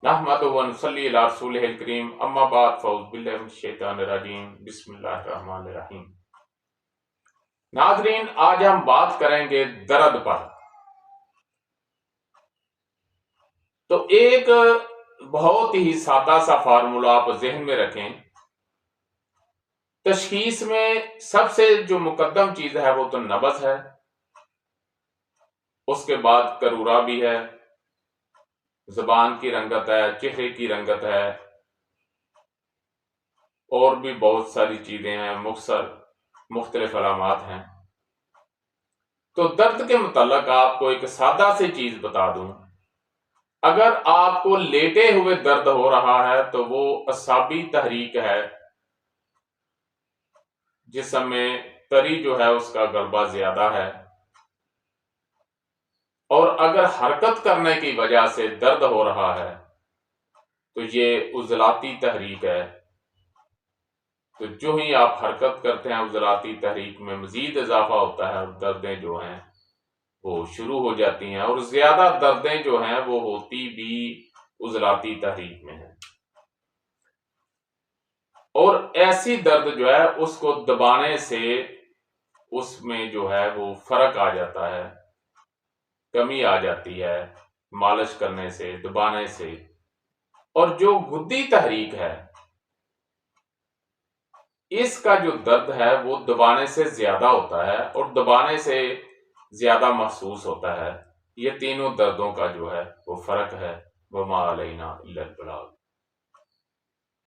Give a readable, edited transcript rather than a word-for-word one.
نحمد و نصلی علی رسولہ الکریم، اما بعد، فاعوذ باللہ من الشیطان الرجیم، بسم اللہ الرحمن الرحیم۔ ناظرین، آج ہم بات کریں گے درد پر۔ تو ایک بہت ہی سادہ سا فارمولا آپ ذہن میں رکھیں۔ تشخیص میں سب سے جو مقدم چیز ہے وہ تو نبض ہے، اس کے بعد قرورہ بھی ہے، زبان کی رنگت ہے، چہرے کی رنگت ہے، اور بھی بہت ساری چیزیں ہیں، مختلف علامات ہیں۔ تو درد کے متعلق آپ کو ایک سادہ سی چیز بتا دوں، اگر آپ کو لیٹے ہوئے درد ہو رہا ہے تو وہ اعصابی تحریک ہے، جسم میں تری جو ہے اس کا غلبہ زیادہ ہے، اور اگر حرکت کرنے کی وجہ سے درد ہو رہا ہے تو یہ عضلاتی تحریک ہے۔ تو جو ہی آپ حرکت کرتے ہیں عضلاتی تحریک میں مزید اضافہ ہوتا ہے، اور دردیں جو ہیں وہ شروع ہو جاتی ہیں، اور زیادہ دردیں جو ہیں وہ ہوتی بھی عضلاتی تحریک میں ہیں۔ اور ایسی درد جو ہے اس کو دبانے سے اس میں جو ہے وہ فرق آ جاتا ہے، کمی آ جاتی ہے، مالش کرنے سے، دبانے سے۔ اور جو گدی تحریک ہے اس کا جو درد ہے وہ دبانے سے زیادہ ہوتا ہے، اور دبانے سے زیادہ محسوس ہوتا ہے۔ یہ تینوں دردوں کا جو ہے وہ فرق ہے۔ وما علینا الا البلاغ۔